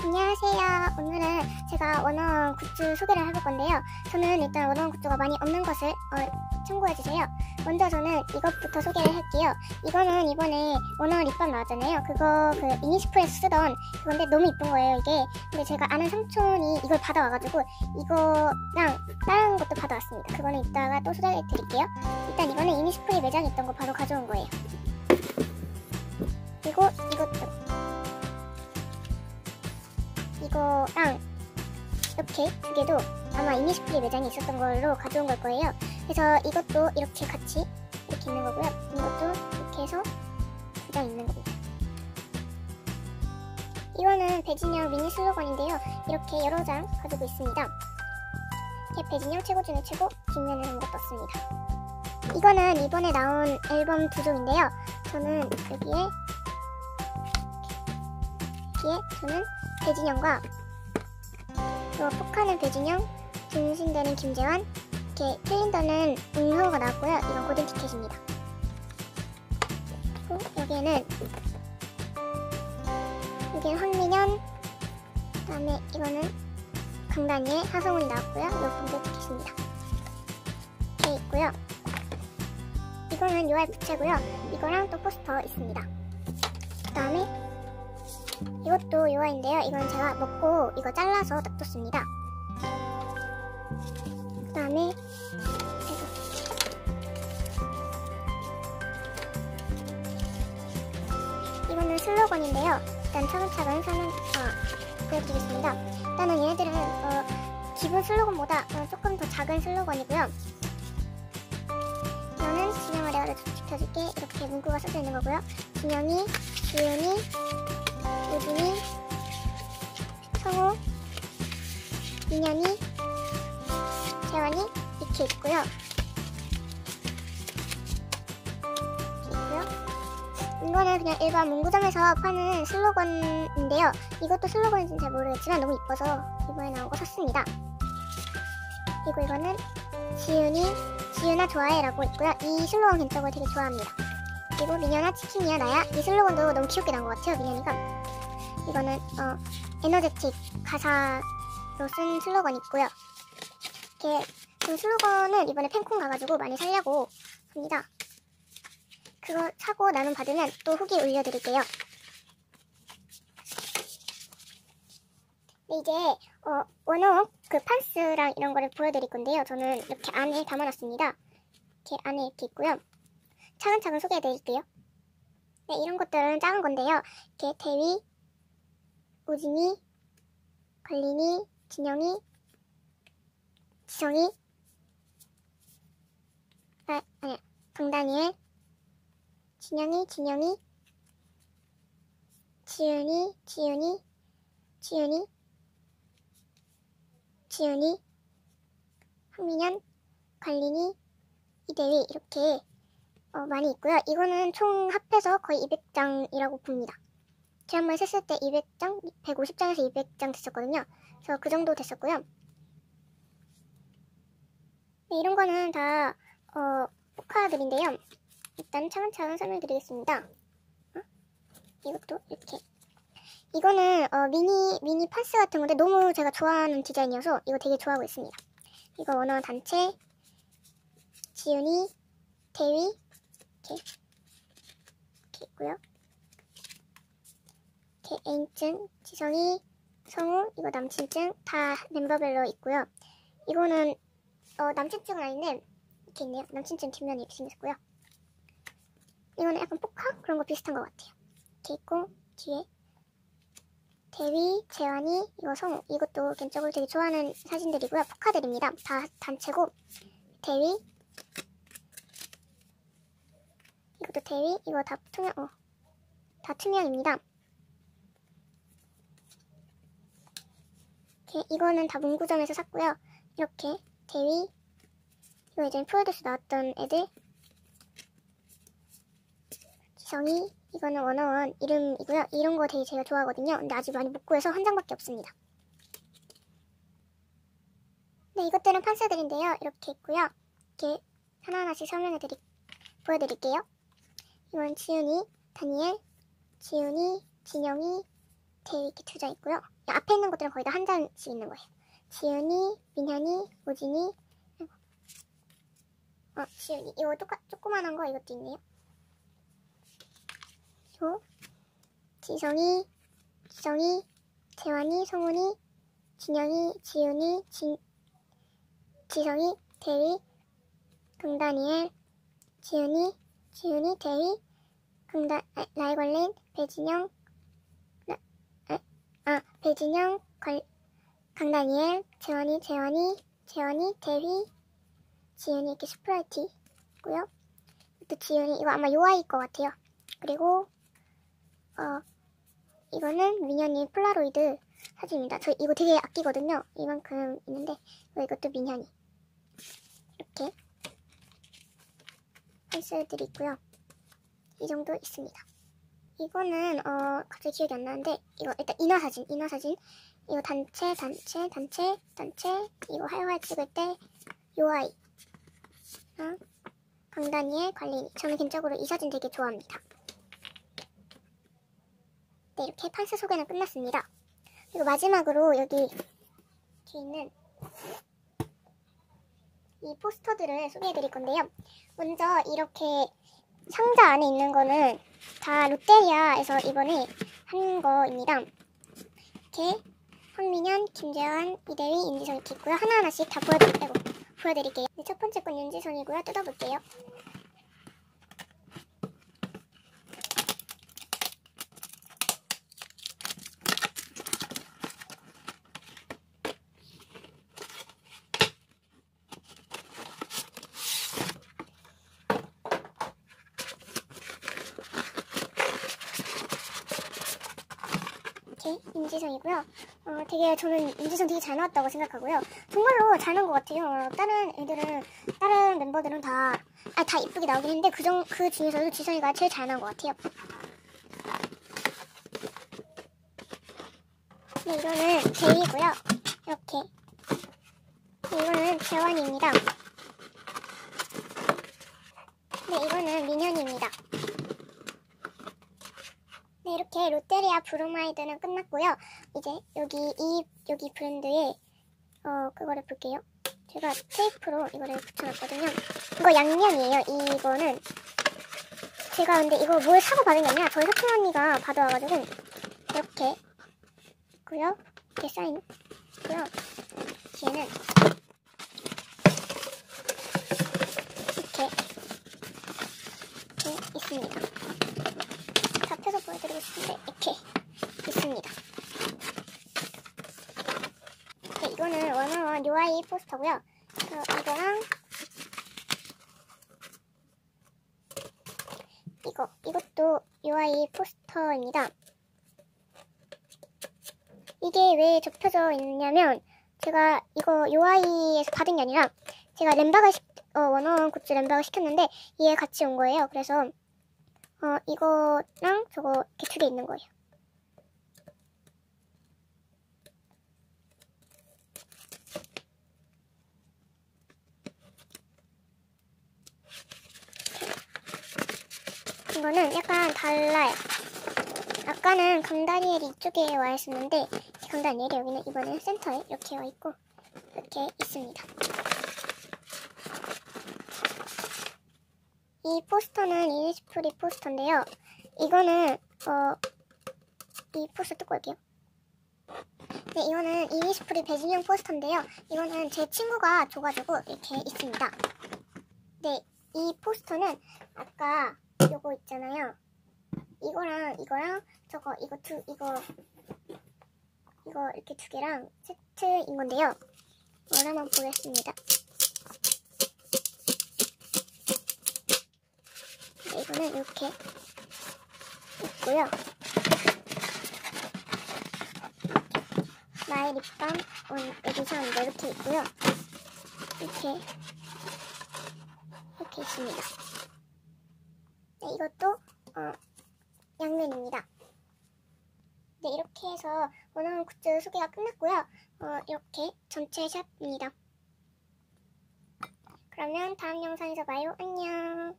안녕하세요. 오늘은 제가 원어원 굿즈 소개를 해볼 건데요. 저는 일단 원어원 굿즈가 많이 없는 것을 참고해주세요. 먼저 저는 이것부터 소개를 할게요. 이거는 이번에 원어원 립밤 나왔잖아요. 그거 이니스프에서 쓰던 그건데 너무 이쁜 거예요, 이게. 근데 제가 아는 삼촌이 이걸 받아와가지고 이거랑 다른 것도 받아왔습니다. 그거는 이따가 또 소개해드릴게요. 일단 이거는 이니스프리 매장에 있던 거 바로 가져온 거예요. 그리고 이거랑 이렇게 두 개도 아마 이니스프리 매장에 있었던 걸로 가져온 걸 거예요. 그래서 이것도 이렇게 같이 이렇게 있는 거고요. 이것도 이렇게 해서 두 장 있는 겁니다. 이거는 배진영 미니 슬로건인데요. 이렇게 여러 장 가지고 있습니다. 이렇게 배진영 최고 중에 최고 뒷면을 한번 떴습니다. 이거는 이번에 나온 앨범 두 종인데요. 저는 여기에 저는 배진영과 폭하는 배진영, 등신대는 김재환, 이렇게 캘린더는 웅성우가 나왔고요. 이건 고든 티켓입니다. 그리고 여기에는 황민현, 그 다음에 이거는 강다니엘, 하성운이 나왔고요. 이건 고든 티켓입니다. 이렇게 있고요. 이거는 UI 부채고요. 이거랑 또 포스터 있습니다. 그 다음에 이것도 요아인데요. 이건 제가 먹고 이거 잘라서 놔뒀습니다. 그 다음에 이거는 슬로건인데요. 일단 차근차근 보여드리겠습니다. 일단은 얘네들은 기본 슬로건보다 조금 더 작은 슬로건이고요. 이거는 진영아 내가 지켜줄게, 이렇게 문구가 써져 있는 거고요. 진영이, 지윤이, 우진이, 성우, 민현이, 재환이 이렇게 있고요. 이거는 그냥 일반 문구점에서 파는 슬로건인데요. 이것도 슬로건인지는 잘 모르겠지만 너무 이뻐서 이번에 나온 거 샀습니다. 그리고 이거는 지윤아 좋아해 라고 있고요. 이 슬로건 개인적으로 되게 좋아합니다. 그리고 민현아 치킨이야 나야, 이 슬로건도 너무 귀엽게 나온 것 같아요, 민현이가. 이거는 에너제틱 가사로 쓴 슬로건 있고요. 이렇게 그 슬로건을 이번에 팬콘 가가지고 많이 살려고 합니다. 그거 사고 나눔 받으면 또 후기 올려드릴게요. 이제 원어 그 판스랑 이런 거를 보여드릴 건데요. 저는 이렇게 안에 담아놨습니다. 이렇게 안에 이렇게 있고요. 차근차근 소개해드릴게요. 네, 이런 것들은 작은 건데요. 이렇게 대위, 우진이, 관린이, 진영이, 지성이, 강다니엘, 진영이, 지윤이, 황민현, 관린이, 이대위 이렇게 많이 있고요. 이거는 총 합해서 거의 200장이라고 봅니다. 지난번에 셌을 때 200장, 150장에서 200장 됐었거든요. 그래서 그 정도 됐었고요. 네, 이런 거는 다 포카들인데요. 일단 차근차근 설명드리겠습니다. 이것도 이렇게. 이거는 미니 판스 같은 건데 너무 제가 좋아하는 디자인이어서 이거 되게 좋아하고 있습니다. 이거 원어원 단체, 지윤이, 대위 이렇게 있고요. 이렇게 애인증, 지성이, 성우, 이거 남친증 다 멤버별로 있고요. 이거는 남친증은 아닌데 이렇게 있네요. 남친증 뒷면이 이렇게 생겼고요. 이거는 약간 포카? 그런 거 비슷한 것 같아요. 이렇게 있고 뒤에 대위, 재환이, 이거 성우, 이것도 개인적으로 되게 좋아하는 사진들이고요. 포카들입니다. 다 단체고 대위, 이것도 대위, 이거 다 투명입니다. 이렇게 이거는 다 문구점에서 샀고요. 이렇게 대위, 이거 예전에 프로듀스 나왔던 애들, 지성이, 이거는 원어원 이름이고요. 이런 거 되게 제가 좋아하거든요. 근데 아직 많이 못 구해서 한 장밖에 없습니다. 네, 이것들은 판스들인데요. 이렇게 있고요. 이렇게 하나하나씩 보여드릴게요. 이건 지윤이, 다니엘, 지윤이, 진영이, 대위 이렇게 두 장 있고요. 앞에 있는 것들은 거의 다 한 잔씩 있는 거예요. 지윤이, 민현이, 우진이, 지윤이. 이거 조그만한 거 이것도 있네요. 그리고 지성이, 재환이, 성훈이, 진영이, 지윤이, 지성이, 대휘, 강다니엘, 지윤이, 대휘, 라이걸린, 배진영, 강다니엘, 재환이, 대휘, 지윤이 이렇게 스프라이트고요. 또 지윤이 이거 아마 요아이일 것 같아요. 그리고 이거는 민현이 폴라로이드 사진입니다. 저 이거 되게 아끼거든요. 이만큼 있는데 이것도 민현이 이렇게 펜슬들이 있고요. 이 정도 있습니다. 이거는 갑자기 기억이 안 나는데 이거 일단 인화사진 이거 단체 이거 하이와이 찍을 때 요아이 강다니엘 관리인. 저는 개인적으로 이 사진 되게 좋아합니다. 네, 이렇게 판스 소개는 끝났습니다. 그리고 마지막으로 여기 뒤에 있는 이 포스터들을 소개해드릴 건데요. 먼저 이렇게 상자 안에 있는 거는 다 롯데리아에서 이번에 한 거입니다. 이렇게 황민현, 김재환, 이대휘, 윤지성 이렇게 있고요. 하나하나씩 다 보여드릴게요. 네, 첫 번째 건 윤지성이고요. 뜯어볼게요. 이렇게 윤지성이고요. 되게 저는 윤지성 되게 잘 나왔다고 생각하고요. 정말로 잘 나온 것 같아요. 다른 멤버들은 다 이쁘게 나오긴 했는데 그 중에서도 지성이가 제일 잘 나온 것 같아요. 네, 이거는 대휘고요. 이렇게. 네, 이거는 재환이입니다. 네, 이거는 민현이입니다. 네, 이렇게 롯데리아 브로마이드는 끝났고요. 이제 여기 브랜드의 그거를 볼게요. 제가 테이프로 이거를 붙여놨거든요. 이거 양면이에요. 이거는 제가 근데 이거 뭘 사고 받은 게 아니라 저희 사촌 언니가 받아와가지고 이렇게 있고요. 이렇게 사인 있고요. 뒤에는 이렇게 있습니다. 펴서 보여드리고 싶은데 이렇게 있습니다. 네, 이거는 원어원 요아이 포스터고요. 이것도 요아이 포스터입니다. 이게 왜 접혀져 있냐면 제가 이거 요아이에서 받은 게 아니라 제가 원어원 굿즈 램박을 시켰는데 이게 같이 온 거예요. 그래서 이거랑 저거 이렇게 두 개 있는 거예요. 이거는 약간 달라요. 아까는 강다니엘이 이쪽에 와 있었는데 강다니엘이 여기는 이번엔 센터에 이렇게 와 있고 이렇게 있습니다. 이 포스터는 이니스프리 포스터인데요. 이거는 이 포스터 뜯고 올게요. 네, 이거는 이니스프리 배진영 포스터인데요. 이거는 제 친구가 줘가지고 이렇게 있습니다. 네, 이 포스터는 아까 요거 있잖아요. 이거랑 저거 이거 이렇게 두 개랑 세트인 건데요. 이걸 한번 보겠습니다. 네, 이거는 이렇게 있고요. 마이 립밤 에디션 이렇게 있고요. 이렇게 있습니다. 네, 이것도 양면입니다. 네, 이렇게 해서 원어원 굿즈 소개가 끝났고요. 이렇게 전체 샷입니다. 그러면 다음 영상에서 봐요. 안녕.